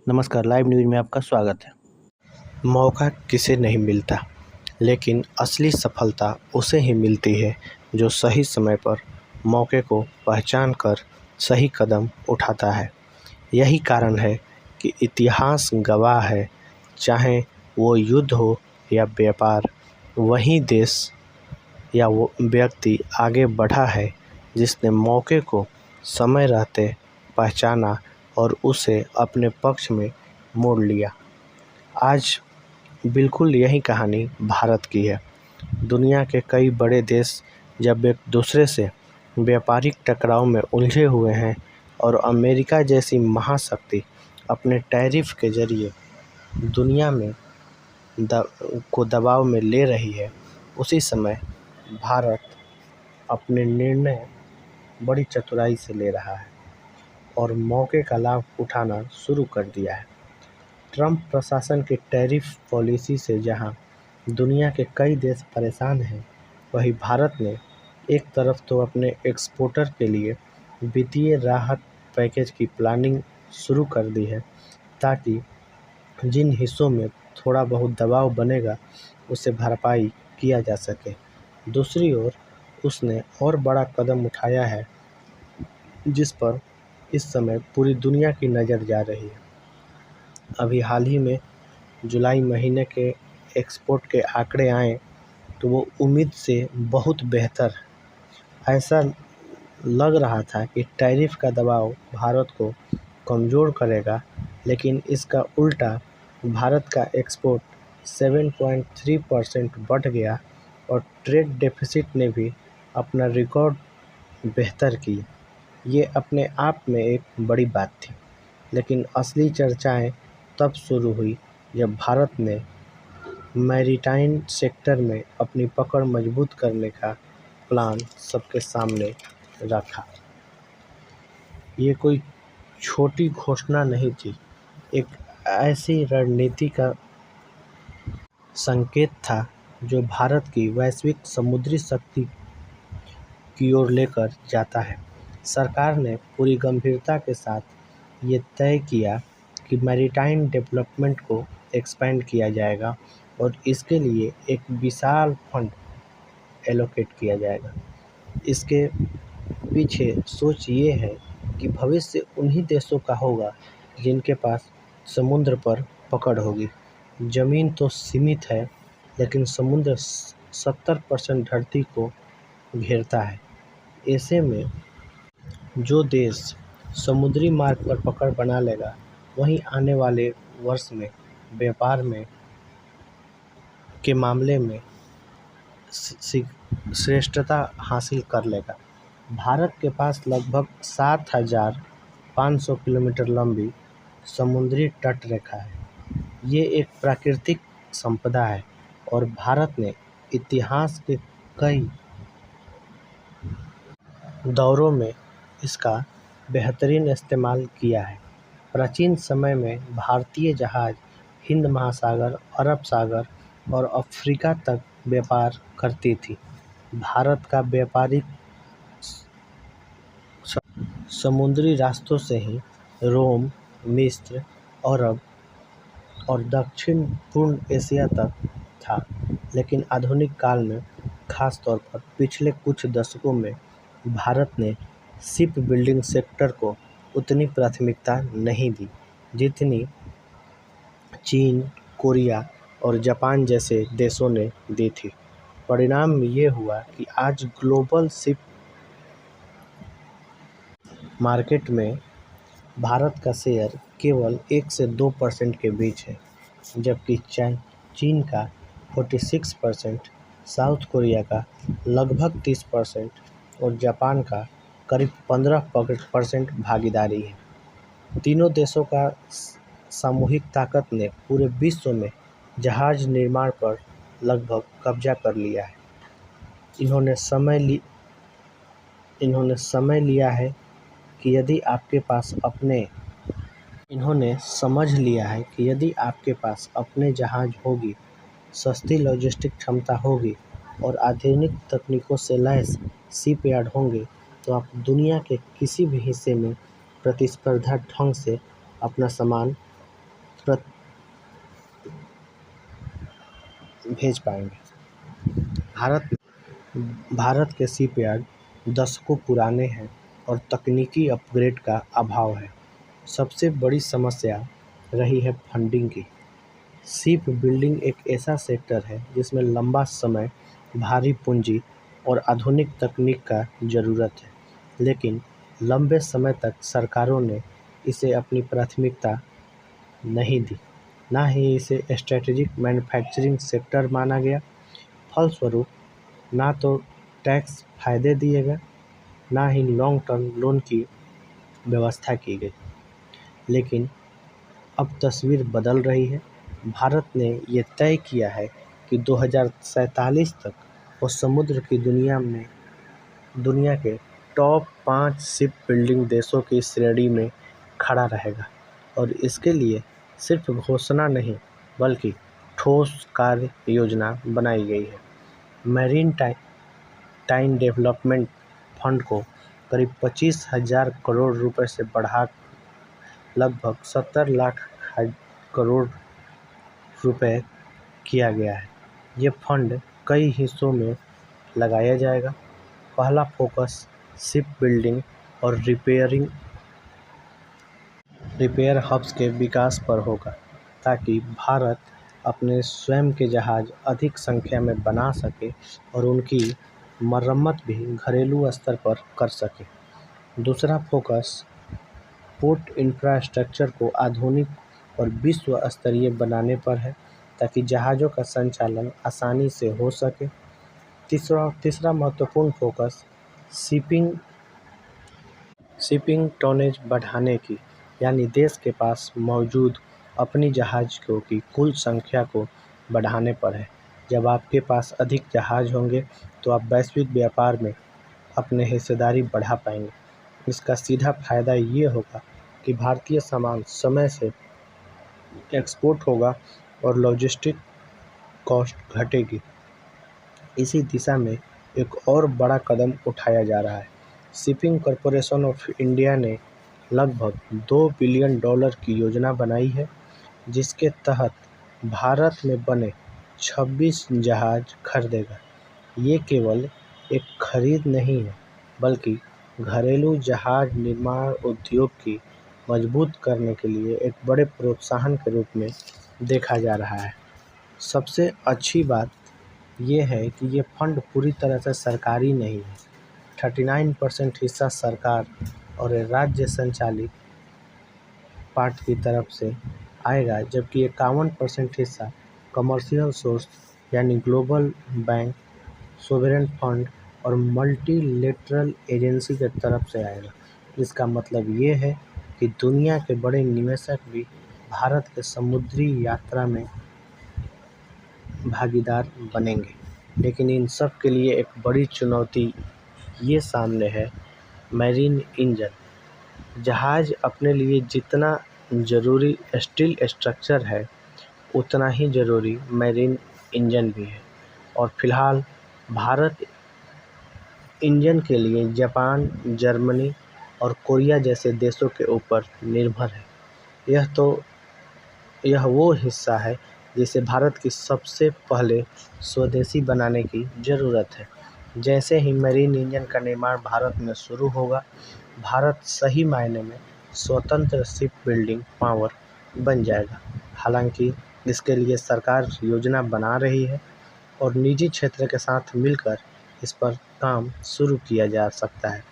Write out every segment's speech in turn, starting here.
नमस्कार, live news में आपका स्वागत है। मौका किसे नहीं मिलता, लेकिन असली सफलता उसे ही मिलती है जो सही समय पर मौके को पहचान कर सही कदम उठाता है। यही कारण है कि इतिहास गवाह है, चाहे वो युद्ध हो या व्यापार, वही देश या वो व्यक्ति आगे बढ़ा है जिसने मौके को समय रहते पहचाना और उसे अपने पक्ष में मोड़ लिया। आज बिल्कुल यही कहानी भारत की है। दुनिया के कई बड़े देश जब एक दूसरे से व्यापारिक टकराव में उलझे हुए हैं और अमेरिका जैसी महाशक्ति अपने टैरिफ के जरिए दुनिया में को दबाव में ले रही है, उसी समय भारत अपने निर्णय बड़ी चतुराई से ले रहा है और मौके का लाभ उठाना शुरू कर दिया है। ट्रंप प्रशासन की टैरिफ पॉलिसी से जहां दुनिया के कई देश परेशान हैं, वहीं भारत ने एक तरफ तो अपने एक्सपोर्टर के लिए वित्तीय राहत पैकेज की प्लानिंग शुरू कर दी है ताकि जिन हिस्सों में थोड़ा बहुत दबाव बनेगा उसे भरपाई किया जा सके। दूसरी ओर उसने और बड़ा कदम उठाया है जिस पर इस समय पूरी दुनिया की नज़र जा रही है। अभी हाल ही में जुलाई महीने के एक्सपोर्ट के आंकड़े आए तो वो उम्मीद से बहुत बेहतर है। ऐसा लग रहा था कि टैरिफ का दबाव भारत को कमज़ोर करेगा, लेकिन इसका उल्टा भारत का एक्सपोर्ट 7.3% बढ़ गया और ट्रेड डेफिसिट ने भी अपना रिकॉर्ड बेहतर किया। ये अपने आप में एक बड़ी बात थी, लेकिन असली चर्चाएं तब शुरू हुई जब भारत ने मैरीटाइम सेक्टर में अपनी पकड़ मजबूत करने का प्लान सबके सामने रखा। ये कोई छोटी घोषणा नहीं थी, एक ऐसी रणनीति का संकेत था जो भारत की वैश्विक समुद्री शक्ति की ओर लेकर जाता है। सरकार ने पूरी गंभीरता के साथ ये तय किया कि मैरीटाइम डेवलपमेंट को एक्सपेंड किया जाएगा और इसके लिए एक विशाल फंड एलोकेट किया जाएगा। इसके पीछे सोच ये है कि भविष्य उन्हीं देशों का होगा जिनके पास समुद्र पर पकड़ होगी। ज़मीन तो सीमित है, लेकिन समुद्र 70% धरती को घेरता है। ऐसे में जो देश समुद्री मार्ग पर पकड़ बना लेगा, वहीं आने वाले वर्ष में व्यापार में के मामले में श्रेष्ठता हासिल कर लेगा। भारत के पास लगभग 7,500 किलोमीटर लंबी समुद्री तट रेखा है। ये एक प्राकृतिक संपदा है और भारत ने इतिहास के कई दौरों में इसका बेहतरीन इस्तेमाल किया है। प्राचीन समय में भारतीय जहाज़ हिंद महासागर, अरब सागर और अफ्रीका तक व्यापार करती थी। भारत का व्यापारिक समुद्री रास्तों से ही रोम, मिस्र, अरब और दक्षिण पूर्व एशिया तक था, लेकिन आधुनिक काल में, खास तौर पर पिछले कुछ दशकों में, भारत ने शिप बिल्डिंग सेक्टर को उतनी प्राथमिकता नहीं दी जितनी चीन, कोरिया और जापान जैसे देशों ने दी थी। परिणाम ये हुआ कि आज ग्लोबल शिप मार्केट में भारत का शेयर केवल 1 से 2% के बीच है, जबकि चीन का 46%, साउथ कोरिया का लगभग 30% और जापान का करीब 15% भागीदारी है। तीनों देशों का सामूहिक ताकत ने पूरे विश्व में जहाज निर्माण पर लगभग कब्जा कर लिया है। इन्होंने समझ लिया है कि यदि आपके पास अपने जहाज होगी, सस्ती लॉजिस्टिक क्षमता होगी और आधुनिक तकनीकों से लैस शिपयार्ड होंगे, तो आप दुनिया के किसी भी हिस्से में प्रतिस्पर्धा ढंग से अपना सामान प्रत भेज पाएंगे। भारत भारत के शिपयार्ड दशकों पुराने हैं और तकनीकी अपग्रेड का अभाव है। सबसे बड़ी समस्या रही है फंडिंग की। शिप बिल्डिंग एक ऐसा सेक्टर है जिसमें लंबा समय, भारी पूंजी और आधुनिक तकनीक का ज़रूरत है, लेकिन लंबे समय तक सरकारों ने इसे अपनी प्राथमिकता नहीं दी। ना ही इसे स्ट्रेटेजिक मैन्युफैक्चरिंग सेक्टर माना गया। फलस्वरूप ना तो टैक्स फायदे दिए गए, ना ही लॉन्ग टर्म लोन की व्यवस्था की गई। लेकिन अब तस्वीर बदल रही है। भारत ने ये तय किया है कि 2047 तक वो समुद्र की दुनिया के टॉप 5 शिप बिल्डिंग देशों की श्रेणी में खड़ा रहेगा, और इसके लिए सिर्फ घोषणा नहीं बल्कि ठोस कार्य योजना बनाई गई है। मैरीन टाइम डेवलपमेंट फंड को करीब 25,000 करोड़ रुपए से बढ़ा लगभग 70 लाख करोड़ रुपए किया गया है। ये फंड कई हिस्सों में लगाया जाएगा। पहला फोकस शिप बिल्डिंग और रिपेयर हब्स के विकास पर होगा, ताकि भारत अपने स्वयं के जहाज अधिक संख्या में बना सके और उनकी मरम्मत भी घरेलू स्तर पर कर सके। दूसरा फोकस पोर्ट इंफ्रास्ट्रक्चर को आधुनिक और विश्व स्तरीय बनाने पर है, ताकि जहाज़ों का संचालन आसानी से हो सके। तीसरा महत्वपूर्ण फोकस शिपिंग टोनेज बढ़ाने की, यानी देश के पास मौजूद अपनी जहाज़ों की कुल संख्या को बढ़ाने पर है। जब आपके पास अधिक जहाज़ होंगे तो आप वैश्विक व्यापार में अपनी हिस्सेदारी बढ़ा पाएंगे। इसका सीधा फायदा ये होगा कि भारतीय सामान समय से एक्सपोर्ट होगा और लॉजिस्टिक कॉस्ट घटेगी। इसी दिशा में एक और बड़ा कदम उठाया जा रहा है। शिपिंग कॉरपोरेशन ऑफ इंडिया ने लगभग $2 बिलियन की योजना बनाई है, जिसके तहत भारत में बने 26 जहाज खरीदेगा। ये केवल एक खरीद नहीं है, बल्कि घरेलू जहाज निर्माण उद्योग की मजबूत करने के लिए एक बड़े प्रोत्साहन के रूप में देखा जा रहा है। सबसे अच्छी बात यह है कि ये फंड पूरी तरह से सरकारी नहीं है। 39% हिस्सा सरकार और राज्य संचालित पार्ट की तरफ से आएगा, जबकि 51% हिस्सा कमर्शियल सोर्स यानी ग्लोबल बैंक, सोवरेन फंड और मल्टीलेटरल एजेंसी की तरफ से आएगा। इसका मतलब ये है कि दुनिया के बड़े निवेशक भी भारत के समुद्री यात्रा में भागीदार बनेंगे। लेकिन इन सब के लिए एक बड़ी चुनौती ये सामने है, मैरीन इंजन। जहाज अपने लिए जितना ज़रूरी स्टील स्ट्रक्चर है, उतना ही ज़रूरी मैरीन इंजन भी है, और फिलहाल भारत इंजन के लिए जापान, जर्मनी और कोरिया जैसे देशों के ऊपर निर्भर है। यह वो हिस्सा है जिसे भारत की सबसे पहले स्वदेशी बनाने की ज़रूरत है। जैसे ही मैरीन इंजन का निर्माण भारत में शुरू होगा, भारत सही मायने में स्वतंत्र शिप बिल्डिंग पावर बन जाएगा। हालांकि इसके लिए सरकार योजना बना रही है और निजी क्षेत्र के साथ मिलकर इस पर काम शुरू किया जा सकता है।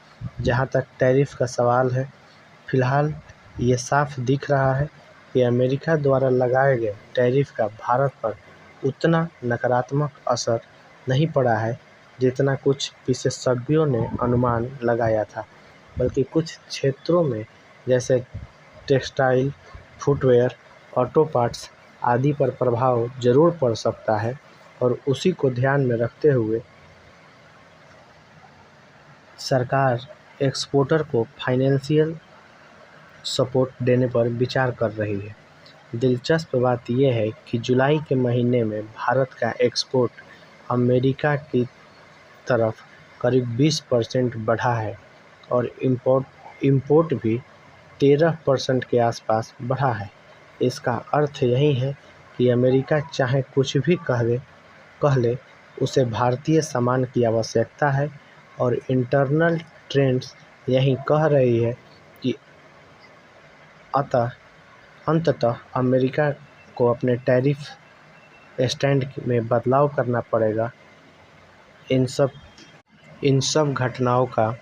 जहां तक टैरिफ का सवाल है, फिलहाल ये साफ दिख रहा है कि अमेरिका द्वारा लगाए गए टैरिफ का भारत पर उतना नकारात्मक असर नहीं पड़ा है जितना कुछ विशेषज्ञों ने अनुमान लगाया था, बल्कि कुछ क्षेत्रों में जैसे टेक्सटाइल, फुटवेयर, ऑटो पार्ट्स आदि पर प्रभाव जरूर पड़ सकता है। और उसी को ध्यान में रखते हुए सरकार एक्सपोर्टर को फाइनेंशियल सपोर्ट देने पर विचार कर रही है। दिलचस्प बात यह है कि जुलाई के महीने में भारत का एक्सपोर्ट अमेरिका की तरफ करीब 20% बढ़ा है और इंपोर्ट भी 13% के आसपास बढ़ा है। इसका अर्थ यही है कि अमेरिका चाहे कुछ भी कह ले, उसे भारतीय सामान की आवश्यकता है और इंटरनल ट्रेंड्स यही कह रही है कि अंततः अमेरिका को अपने टैरिफ स्टैंड में बदलाव करना पड़ेगा। इन सब घटनाओं का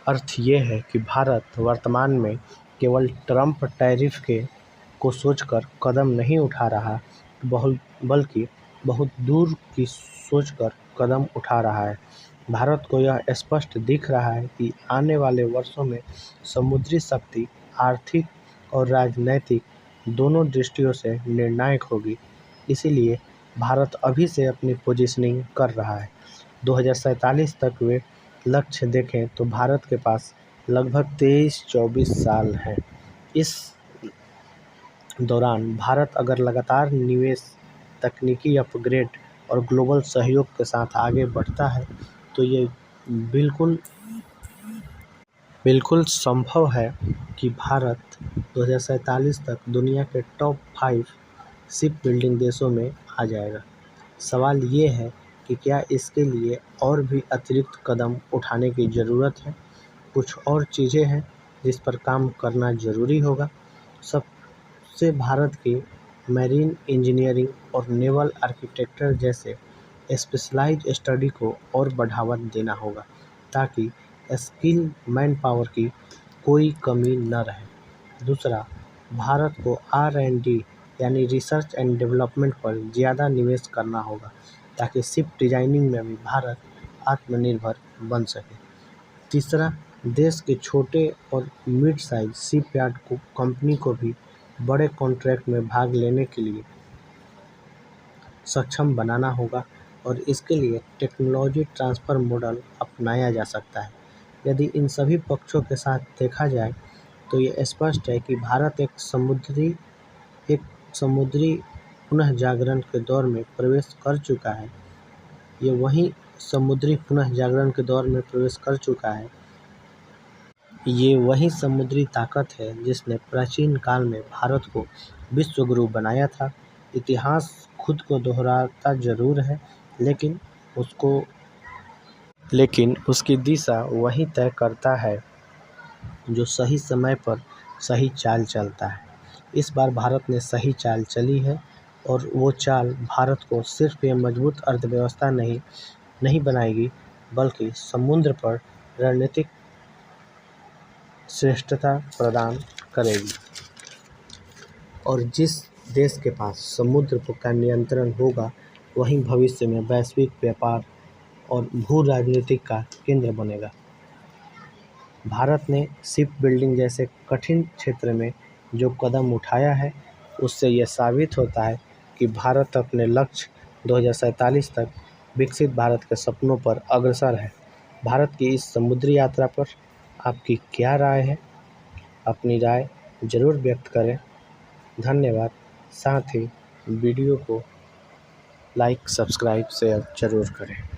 अर्थ ये है कि भारत वर्तमान में केवल ट्रंप टैरिफ को सोचकर कदम नहीं उठा रहा, बल्कि बहुत दूर की सोचकर कदम उठा रहा है। भारत को यह स्पष्ट दिख रहा है कि आने वाले वर्षों में समुद्री शक्ति आर्थिक और राजनैतिक दोनों दृष्टियों से निर्णायक होगी। इसीलिए भारत अभी से अपनी पोजीशनिंग कर रहा है। 2047 तक वे लक्ष्य देखें तो भारत के पास लगभग 23-24 साल हैं। इस दौरान भारत अगर लगातार निवेश, तकनीकी अपग्रेड और ग्लोबल सहयोग के साथ आगे बढ़ता है तो ये बिल्कुल संभव है कि भारत 2047 तक दुनिया के टॉप 5 शिप बिल्डिंग देशों में आ जाएगा। सवाल ये है कि क्या इसके लिए और भी अतिरिक्त कदम उठाने की ज़रूरत है। कुछ और चीज़ें हैं जिस पर काम करना ज़रूरी होगा। सबसे भारत के मैरीन इंजीनियरिंग और नेवल आर्किटेक्चर जैसे स्पेशलाइज्ड स्टडी को और बढ़ावा देना होगा ताकि स्किल मैन पावर की कोई कमी न रहे। दूसरा, भारत को R&D यानी रिसर्च एंड डेवलपमेंट पर ज़्यादा निवेश करना होगा ताकि शिप डिजाइनिंग में भी भारत आत्मनिर्भर बन सके। तीसरा, देश के छोटे और mid size ship yard company को भी बड़े कॉन्ट्रैक्ट में भाग लेने के लिए सक्षम बनाना होगा और इसके लिए टेक्नोलॉजी ट्रांसफ़र मॉडल अपनाया जा सकता है। यदि इन सभी पक्षों के साथ देखा जाए तो ये स्पष्ट है कि भारत एक समुद्री पुनः जागरण के दौर में प्रवेश कर चुका है। ये वही समुद्री पुनः जागरण के दौर में प्रवेश कर चुका है। ये वही समुद्री ताकत है जिसने प्राचीन काल में भारत को विश्व गुरु बनाया था। इतिहास खुद को दोहराता जरूर है, लेकिन उसकी दिशा वही तय करता है जो सही समय पर सही चाल चलता है। इस बार भारत ने सही चाल चली है और वो चाल भारत को सिर्फ ये मजबूत अर्थव्यवस्था नहीं बनाएगी, बल्कि समुद्र पर रणनीतिक श्रेष्ठता प्रदान करेगी। और जिस देश के पास समुद्र का नियंत्रण होगा, वही भविष्य में वैश्विक व्यापार और भू राजनीतिक का केंद्र बनेगा। भारत ने शिप बिल्डिंग जैसे कठिन क्षेत्र में जो कदम उठाया है, उससे यह साबित होता है कि भारत अपने लक्ष्य 2047 तक विकसित भारत के सपनों पर अग्रसर है। भारत की इस समुद्री यात्रा पर आपकी क्या राय है? अपनी राय ज़रूर व्यक्त करें। धन्यवाद। साथ ही वीडियो को लाइक, सब्सक्राइब, शेयर ज़रूर करें।